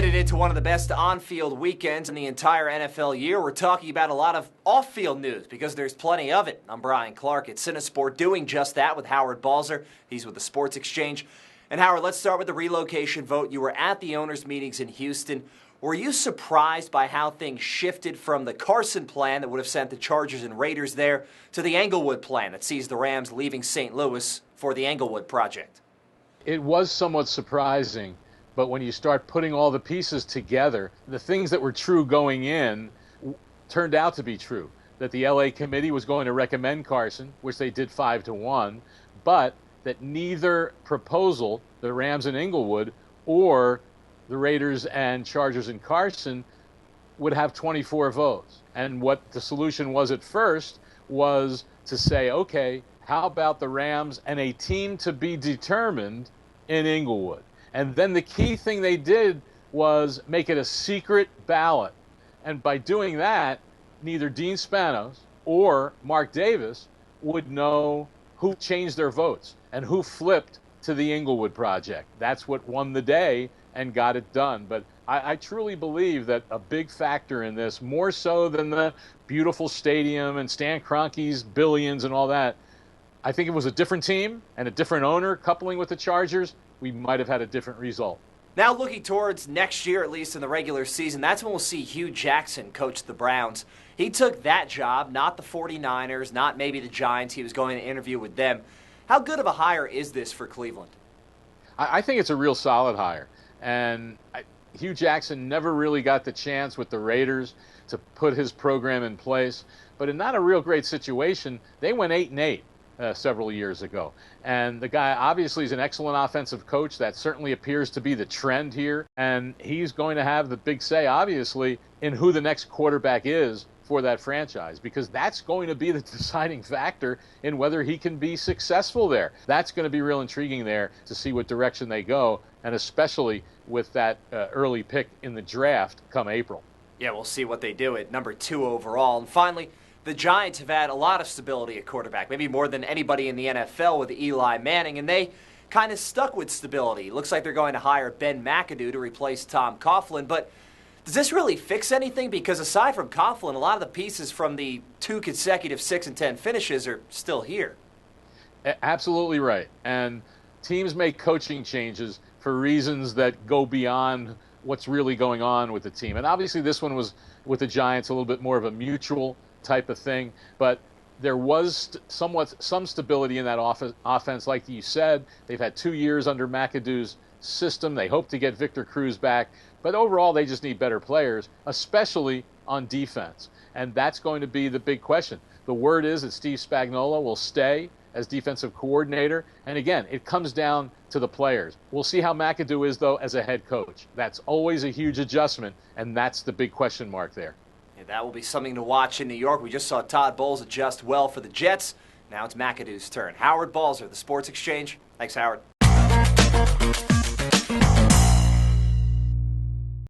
Headed into one of the best on-field weekends in the entire NFL year, we're talking about a lot of off-field news because there's plenty of it. I'm Brian Clark at CineSport doing just that with Howard Balzer. He's with the Sports Xchange. And Howard, let's start with the relocation vote. You were at the owners' meetings in Houston. Were you surprised by how things shifted from the Carson plan that would have sent the Chargers and Raiders there to the Englewood plan that sees the Rams leaving St. Louis for the Englewood project? It was somewhat surprising. But when you start putting all the pieces together, the things that were true going in turned out to be true. That the LA committee was going to recommend Carson, which they did 5-1, but that neither proposal, the Rams in Englewood or the Raiders and Chargers in Carson, would have 24 votes. And what the solution was at first was to say, okay, how about the Rams and a team to be determined in Englewood? And then the key thing they did was make it a secret ballot. And by doing that, neither Dean Spanos or Mark Davis would know who changed their votes and who flipped to the Englewood project. That's what won the day and got it done. But I truly believe that a big factor in this, more so than the beautiful stadium and Stan Kroenke's billions and all that, I think it was a different team and a different owner coupling with the Chargers, we might have had a different result. Now looking towards next year, at least in the regular season, that's when we'll see Hue Jackson coach the Browns. He took that job, not the 49ers, not maybe the Giants. He was going to interview with them. How good of a hire is this for Cleveland? I think it's a real solid hire. And Hue Jackson never really got the chance with the Raiders to put his program in place. But in not a real great situation, they went 8-8. Several years ago. And the guy obviously is an excellent offensive coach. That certainly appears to be the trend here. And he's going to have the big say, obviously, in who the next quarterback is for that franchise, because that's going to be the deciding factor in whether he can be successful there. That's going to be real intriguing there to see what direction they go, and especially with that early pick in the draft come April. Yeah, we'll see what they do at number 2 overall. And finally, the Giants have had a lot of stability at quarterback, maybe more than anybody in the NFL with Eli Manning, and they kind of stuck with stability. Looks like they're going to hire Ben McAdoo to replace Tom Coughlin, but does this really fix anything? Because aside from Coughlin, a lot of the pieces from the 2 consecutive 6-10 finishes are still here. Absolutely right. And teams make coaching changes for reasons that go beyond what's really going on with the team. And obviously this one was, with the Giants, a little bit more of a mutual type of thing, but there was some stability in that offense. Like you said, they've had 2 years under McAdoo's system. They hope to get Victor Cruz back, but overall they just need better players, especially on defense, and that's going to be the big question. The word is that Steve Spagnuolo will stay as defensive coordinator, and again, it comes down to the players. We'll see how McAdoo is, though, as a head coach. That's always a huge adjustment, and that's the big question mark there. That will be something to watch in New York. We just saw Todd Bowles adjust well for the Jets. Now it's McAdoo's turn. Howard Balzer, the Sports Xchange. Thanks, Howard.